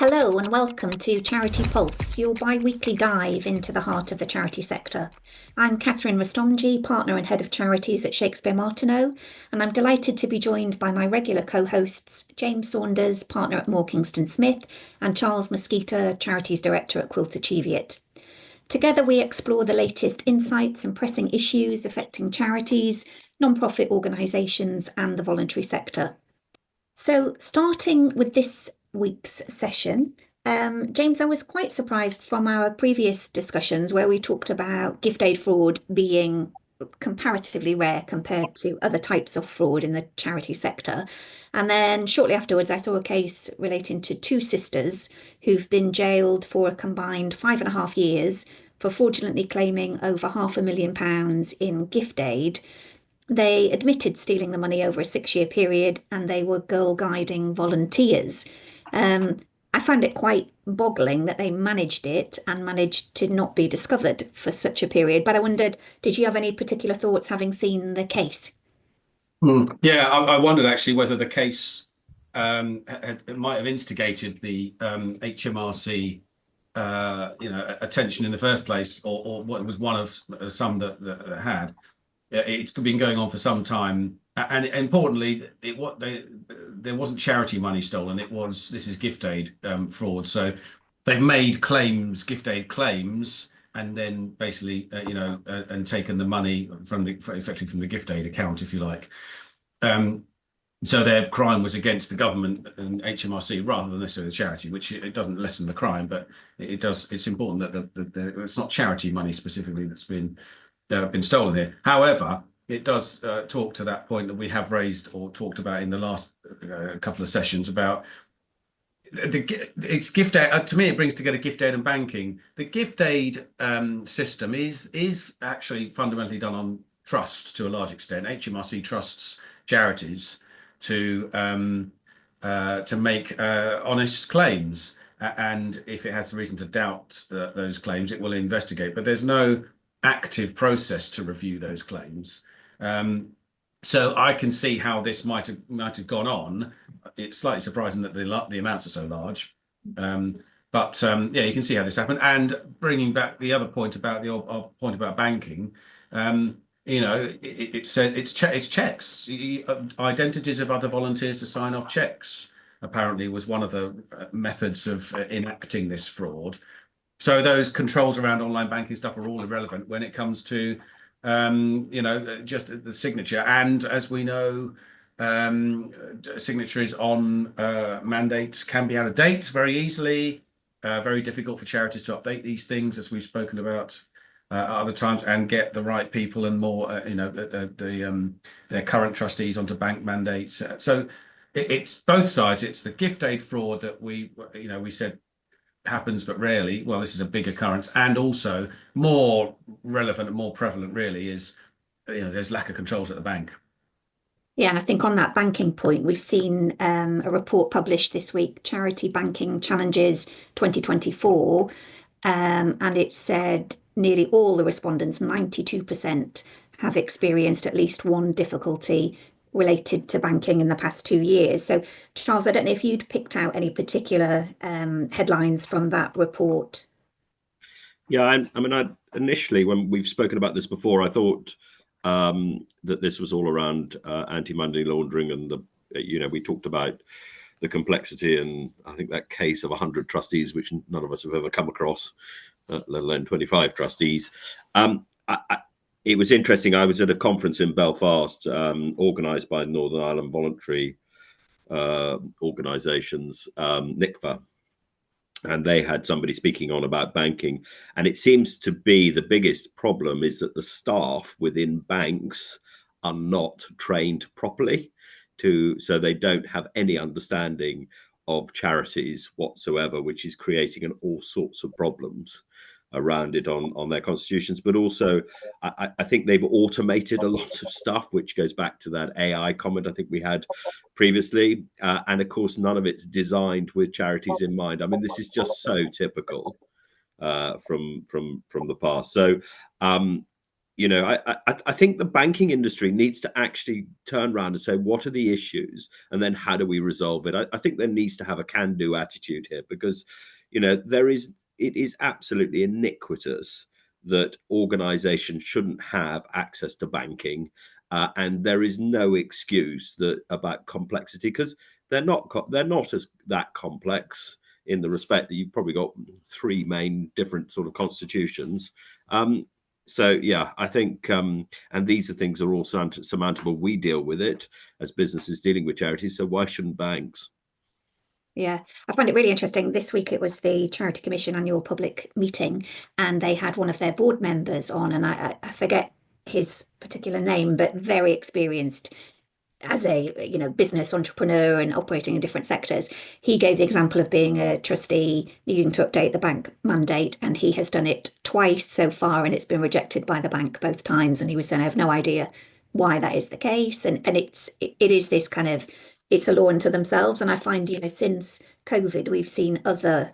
Hello and welcome to Charity Pulse, your bi-weekly dive into the heart of the charity sector. I'm Catherine Rastongi, partner and head of charities at Shakespeare Martineau, and I'm delighted to be joined by my regular co-hosts, James Saunders, partner at Moore Kingston Smith, and Charles Mosquita, charities director at Quilter Cheviot. Together we explore the latest insights and pressing issues affecting charities, non-profit organisations and the voluntary sector. So starting with this week's session, James, I was quite surprised from our previous discussions where we talked about gift aid fraud being comparatively rare compared to other types of fraud in the charity sector. And then shortly afterwards, I saw a case relating to two sisters who've been jailed for a combined 5.5 years for fraudulently claiming over £500,000 in gift aid. They admitted stealing the money over a 6-year period and they were girl guiding volunteers. I found it quite boggling that they managed it and managed to not be discovered for such a period. But I wondered, did you have any particular thoughts having seen the case? Yeah, I wondered actually whether the case might have instigated the HMRC attention in the first place, or what was one of some that had. It's been going on for some time, and importantly, there wasn't charity money stolen. This is gift aid fraud. So they've made claims, gift aid claims, and then basically and taken the money effectively from the gift aid account, if you like. So their crime was against the government and HMRC rather than necessarily the charity, which it doesn't lessen the crime, but it does. It's important that it's not charity money specifically that's been stolen here. However, it does talk to that point that we have raised or talked about in the last couple of sessions about it's gift aid. To me, it brings together gift aid and banking. The gift aid system is actually fundamentally done on trust to a large extent. HMRC trusts charities to make honest claims, and if it has reason to doubt those claims, it will investigate. But there's no active process to review those claims. So I can see how this might have gone on. It's slightly surprising that the amounts are so large. But yeah, you can see how this happened. And bringing back the other point about our point about banking, it's checks. Identities of other volunteers to sign off checks apparently was one of the methods of enacting this fraud. So those controls around online banking stuff are all irrelevant when it comes to, just the signature. And as we know, signatures on mandates can be out of date very easily. Very difficult for charities to update these things, as we've spoken about other times, and get the right people and more, their current trustees onto bank mandates. So it's both sides. It's the gift aid fraud that we said happens but rarely. Well, this is a big occurrence, and also more relevant and more prevalent really is there's lack of controls at the bank. Yeah, and I think on that banking point, we've seen a report published this week, Charity Banking Challenges 2024, and it said nearly all the respondents, 92%, have experienced at least one difficulty related to banking in the past 2 years. So, Charles, I don't know if you'd picked out any particular headlines from that report. Yeah, initially, when we've spoken about this before, I thought that this was all around anti-money laundering, and we talked about the complexity, and I think that case of 100 trustees, which none of us have ever come across, let alone 25 trustees. It was interesting. I was at a conference in Belfast, organised by Northern Ireland voluntary organisations, NICFA, and they had somebody speaking on about banking. And it seems to be the biggest problem is that the staff within banks are not trained properly, so they don't have any understanding of charities whatsoever, which is creating all sorts of problems around it on their constitutions. But also I think they've automated a lot of stuff, which goes back to that AI comment I think we had previously, and of course none of it's designed with charities in mind. I mean, this is just so typical from the past. So I think the banking industry needs to actually turn around and say, what are the issues? And then how do we resolve it? I think there needs to have a can-do attitude here, because, it is absolutely iniquitous that organizations shouldn't have access to banking. And there is no excuse about complexity, because they're not as that complex, in the respect that you've probably got three main different sort of constitutions. So yeah, I think, and these are things are all surmountable. We deal with it as businesses dealing with charities, so why shouldn't banks? Yeah, I find it really interesting. This week it was the Charity Commission annual public meeting, and they had one of their board members on, and I forget his particular name, but very experienced as a business entrepreneur and operating in different sectors. He gave the example of being a trustee needing to update the bank mandate, and he has done it twice so far, and it's been rejected by the bank both times. And he was saying, I have no idea why that is the case. And it is this kind of, it's a law unto themselves. And I find, since COVID, we've seen other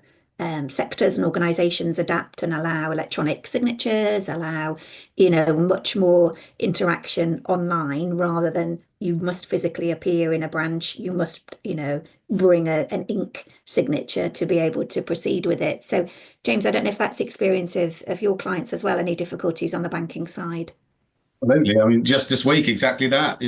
sectors and organizations adapt and allow electronic signatures, allow, much more interaction online, rather than you must physically appear in a branch. You must, bring an ink signature to be able to proceed with it. So, James, I don't know if that's the experience of your clients as well. Any difficulties on the banking side? Absolutely. I mean, just this week, exactly that,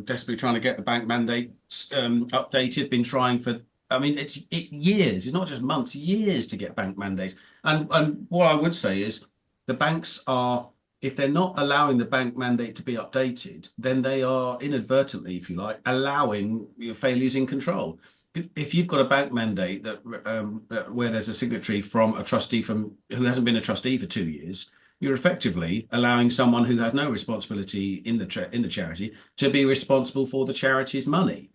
desperately trying to get the bank mandate updated, been trying for, I mean, it's years, it's not just months, years to get bank mandates. And what I would say is the banks are, if they're not allowing the bank mandate to be updated, then they are inadvertently, if you like, allowing failures in control. If you've got a bank mandate that where there's a signatory from a trustee who hasn't been a trustee for 2 years, you're effectively allowing someone who has no responsibility in the charity to be responsible for the charity's money,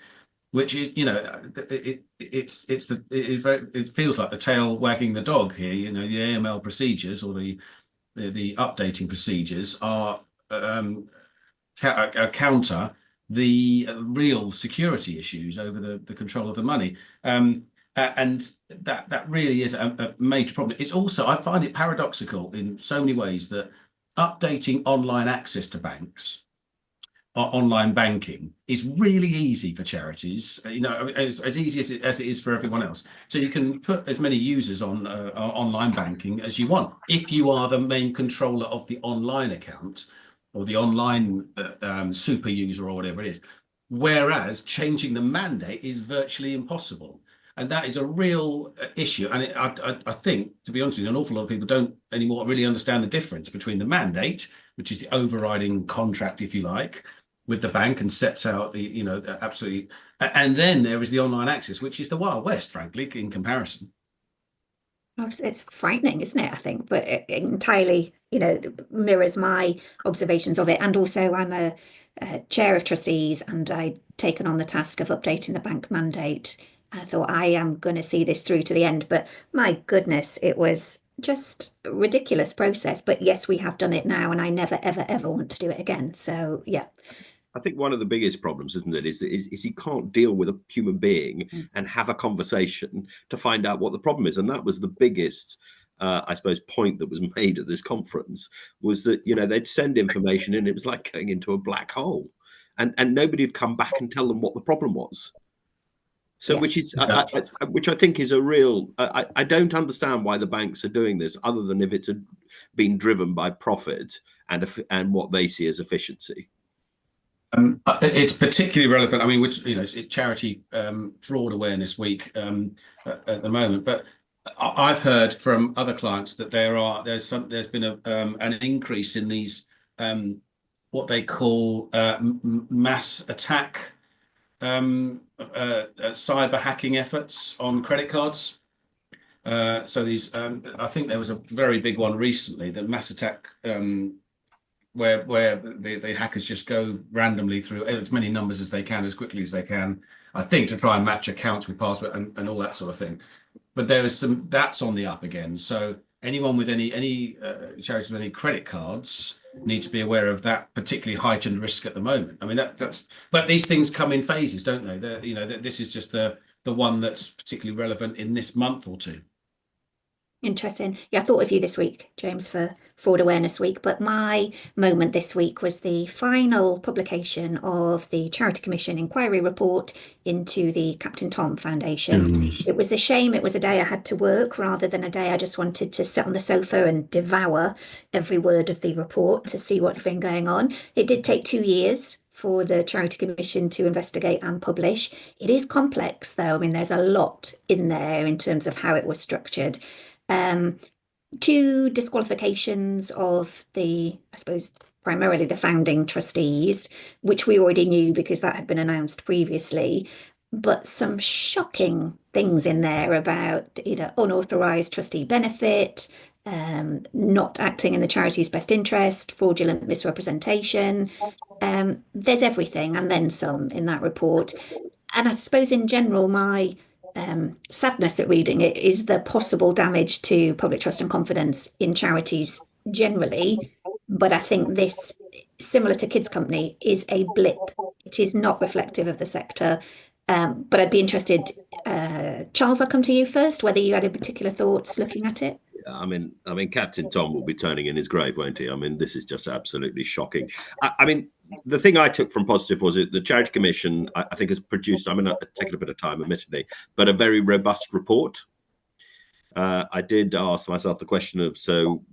which is, it feels like the tail wagging the dog here. The AML procedures, or the updating procedures are counter the real security issues over the control of the money. And that really is a major problem. It's also, I find it paradoxical in so many ways that updating online access to banks or online banking is really easy for charities, as easy as it is for everyone else. So you can put as many users on online banking as you want, if you are the main controller of the online account or the online super user or whatever it is. Whereas changing the mandate is virtually impossible. And that is a real issue. And I think, to be honest with you, an awful lot of people don't anymore really understand the difference between the mandate, which is the overriding contract, if you like, with the bank and sets out absolutely. And then there is the online access, which is the Wild West, frankly, in comparison. It's frightening, isn't it? I think, but it entirely, mirrors my observations of it. And also, I'm a chair of trustees, and I'd taken on the task of updating the bank mandate. And I thought, I am going to see this through to the end. But my goodness, it was just a ridiculous process. But yes, we have done it now, and I never, ever, ever want to do it again. So yeah. I think one of the biggest problems, isn't it, is you can't deal with a human being and have a conversation to find out what the problem is. And that was the biggest, I suppose, point that was made at this conference, was that, they'd send information in. It was like going into a black hole, and nobody would come back and tell them what the problem was. So, which I think is a real. I don't understand why the banks are doing this, other than if it's been driven by profit and what they see as efficiency. It's particularly relevant. I mean, it's Charity Fraud Awareness Week at the moment, but I've heard from other clients that there's been an increase in these what they call mass attack cyber hacking efforts on credit cards. So these, I think there was a very big one recently, the mass attack. Where the hackers just go randomly through as many numbers as they can, as quickly as they can, I think, to try and match accounts with password and all that sort of thing. But there is that's on the up again. So anyone with any charities with any credit cards need to be aware of that particularly heightened risk at the moment. I mean, but these things come in phases, don't they? This is just the one that's particularly relevant in this month or two. Interesting. Yeah, I thought of you this week, James, for Fraud Awareness Week, but my moment this week was the final publication of the Charity Commission inquiry report into the Captain Tom Foundation. It was a shame it was a day I had to work rather than a day I just wanted to sit on the sofa and devour every word of the report to see what's been going on. It did take 2 years for the Charity Commission to investigate and publish. It is complex, though. I mean, there's a lot in there in terms of how it was structured. Um, Two disqualifications of I suppose, primarily the founding trustees, which we already knew because that had been announced previously, but some shocking things in there about, unauthorized trustee benefit, not acting in the charity's best interest, fraudulent misrepresentation. There's everything and then some in that report. And I suppose in general, my sadness at reading it is the possible damage to public trust and confidence in charities generally. But I think this, similar to Kids Company, is a blip. It is not reflective of the sector. But I'd be interested, Charles, I'll come to you first, whether you had any particular thoughts looking at it. I mean, Captain Tom will be turning in his grave, won't he? I mean, this is just absolutely shocking. I mean, the thing I took from positive was that the Charity Commission, I think, has produced, I mean, it's taken a bit of time, admittedly, but a very robust report. I did ask myself the question of, so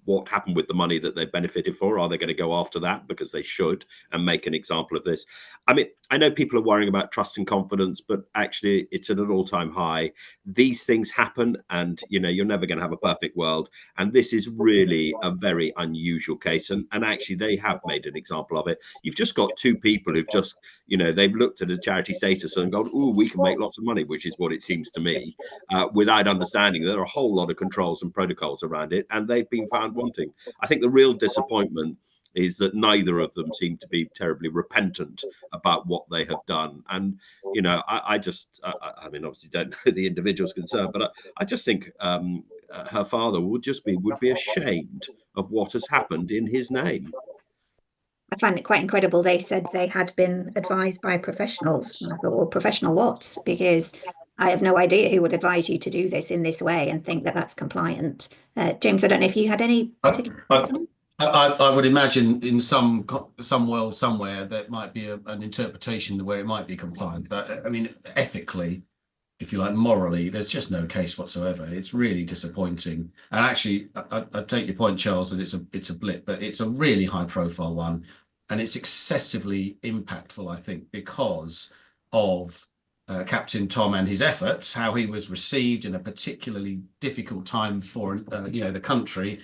what happened with the money that they benefited for? Are they going to go after that? Because they should, and make an example of this. I mean, I know people are worrying about trust and confidence, but actually it's at an all-time high. These things happen, and you're never going to have a perfect world. And this is really a very unusual case. And actually they have made an example of it. You've just got two people who've just, they've looked at a charity status and gone, oh, we can make lots of money, which is what it seems to me, without understanding there are a whole lot of controls and protocols around it, and they've been found wanting. I think the real disappointment is that neither of them seem to be terribly repentant about what they have done. And, I mean, obviously don't know the individuals concerned, but I just think her father would be ashamed of what has happened in his name. I find it quite incredible. They said they had been advised by professionals. And I thought, well, professional what? Because I have no idea who would advise you to do this in this way and think that that's compliant. James, I don't know if you had any particular. I would imagine in some world somewhere that might be an interpretation where it might be compliant. But I mean, ethically, if you like, morally, there's just no case whatsoever. It's really disappointing. And actually, I take your point, Charles, that it's a blip, but it's a really high profile one. And it's excessively impactful, I think, because of Captain Tom and his efforts, how he was received in a particularly difficult time for the country.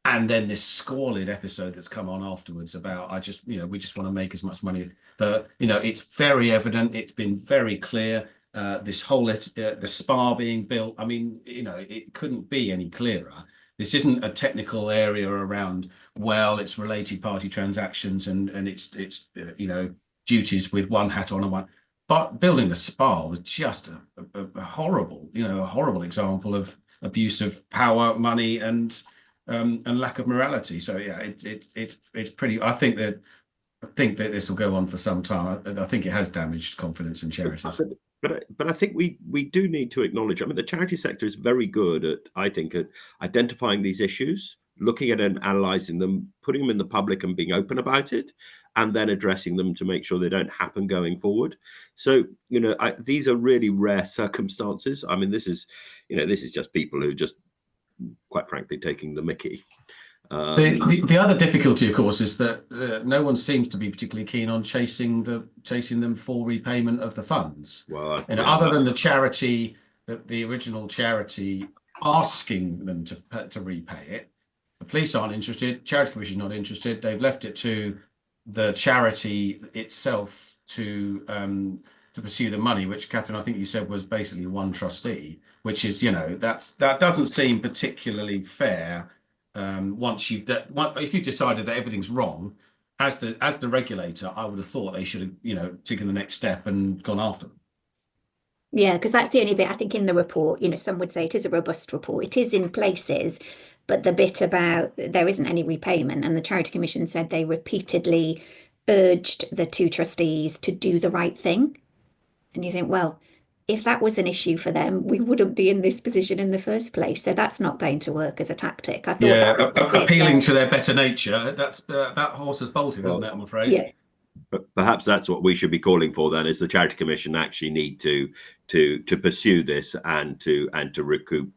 And then this squalid episode that's come on afterwards about, we just want to make as much money. But, it's very evident. It's been very clear. This whole, the spa being built. I mean, it couldn't be any clearer. This isn't a technical area around, well, it's related party transactions and it's duties with one hat on and one. But building the spa was just a horrible, a horrible example of abuse of power, money, and lack of morality. So yeah, it's pretty. I think that this will go on for some time. I think it has damaged confidence in charities. But I think we do need to acknowledge. I mean, the charity sector is very good at identifying these issues, looking at and analysing them, putting them in the public and being open about it, and then addressing them to make sure they don't happen going forward. So these are really rare circumstances. I mean, this is just people who just, quite frankly, taking the mickey. The other difficulty, of course, is that no one seems to be particularly keen on chasing them for repayment of the funds. Well, other than the charity, the original charity asking them to repay it, the police aren't interested. Charity Commission not interested. They've left it to the charity itself to pursue the money, which, Catherine, I think you said was basically one trustee, which is that doesn't seem particularly fair. If you've decided that everything's wrong, as the regulator, I would have thought they should have taken the next step and gone after them. Yeah, because that's the only bit I think in the report. Some would say it is a robust report. It is in places, but the bit about there isn't any repayment, and the Charity Commission said they repeatedly urged the two trustees to do the right thing. And you think, well, if that was an issue for them, we wouldn't be in this position in the first place. So that's not going to work as a tactic. I thought Yeah, that was appealing to their better nature. That's that horse has bolted, hasn't it? I'm afraid. Yeah. But perhaps that's what we should be calling for then, is the Charity Commission actually need to pursue this and to recoup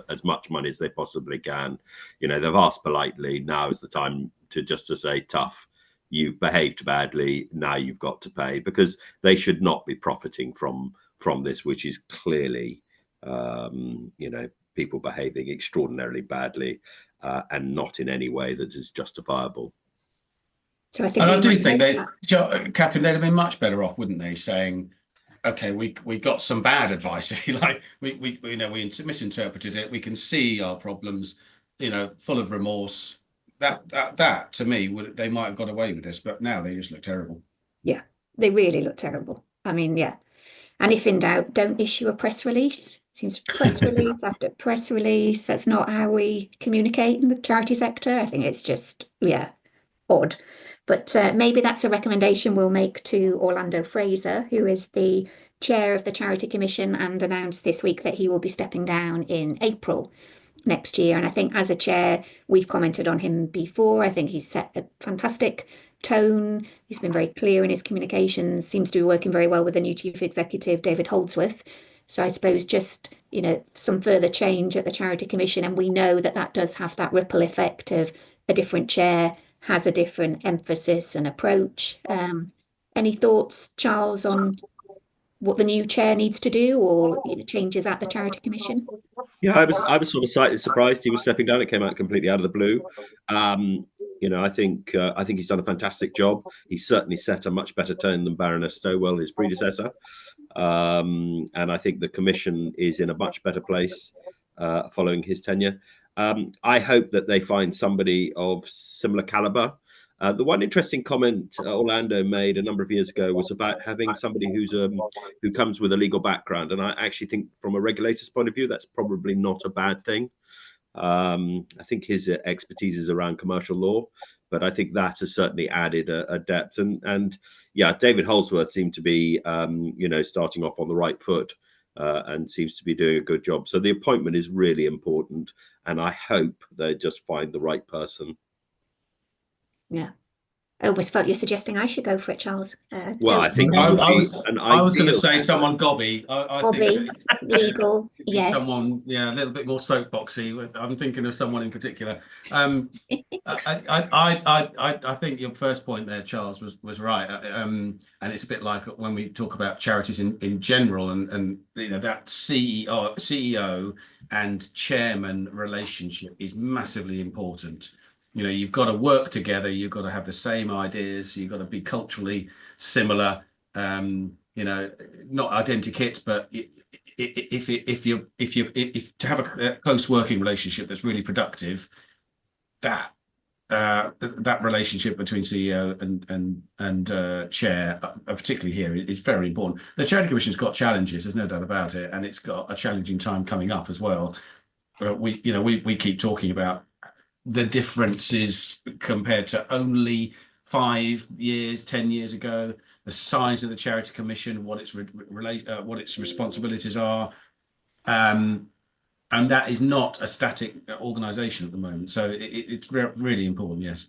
as much money as they possibly can. You know, they've asked politely. Now is the time to say, tough, you've behaved badly, now you've got to pay, because they should not be profiting from this, which is clearly people behaving extraordinarily badly and not in any way that is justifiable. So I think, and I do think Catherine, they'd have been much better off, wouldn't they, saying, okay, we got some bad advice, if you like. We misinterpreted it. We can see our problems, full of remorse. That to me, they might have got away with this, but now they just look terrible. Yeah, they really look terrible. I mean, yeah. And if in doubt, don't issue a press release. Seems press release after press release. That's not how we communicate in the charity sector. I think it's just, odd. But maybe that's a recommendation we'll make to Orlando Fraser, who is the chair of the Charity Commission and announced this week that he will be stepping down in April next year. And I think as a chair, we've commented on him before. I think he's set a fantastic tone. He's been very clear in his communications, seems to be working very well with the new chief executive, David Holdsworth. So I suppose just, some further change at the Charity Commission. And we know that does have that ripple effect of a different chair has a different emphasis and approach. Any thoughts, Charles, on what the new chair needs to do, or changes at the Charity Commission? Yeah, I was sort of slightly surprised he was stepping down. It came out completely out of the blue. I think he's done a fantastic job. He's certainly set a much better tone than Baroness Stowell, his predecessor. And I think the Commission is in a much better place following his tenure. I hope that they find somebody of similar caliber. The one interesting comment Orlando made a number of years ago was about having somebody who comes with a legal background. And I actually think from a regulator's point of view, that's probably not a bad thing. I think his expertise is around commercial law, but I think that has certainly added a depth. And David Holdsworth seemed to be, starting off on the right foot. And seems to be doing a good job. So the appointment is really important, and I hope they just find the right person. Yeah. I almost felt you're suggesting I should go for it, Charles. I think I was going to say someone gobby. I think legal, yes. Someone, a little bit more soapboxy. I'm thinking of someone in particular. I think your first point there, Charles, was right. And it's a bit like when we talk about charities in general, and that CEO and chairman relationship is massively important. You've got to work together. You've got to have the same ideas. You've got to be culturally similar. Not identikit, but if to have a close working relationship that's really productive, that relationship between CEO and chair, particularly here, is very important. The Charity Commission's got challenges. There's no doubt about it, and it's got a challenging time coming up as well. We keep talking about the differences compared to only 5 years, 10 years ago, the size of the Charity Commission, what its responsibilities are, and that is not a static organisation at the moment. So it's really important, yes.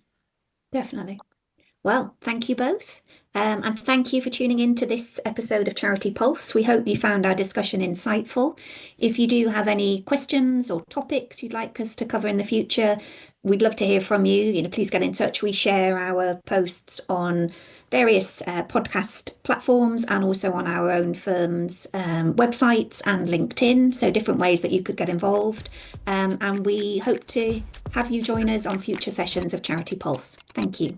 Definitely. Well, thank you both. And thank you for tuning in to this episode of Charity Pulse. We hope you found our discussion insightful. If you do have any questions or topics you'd like us to cover in the future, we'd love to hear from you. Please get in touch. We share our posts on various podcast platforms and also on our own firm's websites and LinkedIn. So different ways that you could get involved. And we hope to have you join us on future sessions of Charity Pulse. Thank you.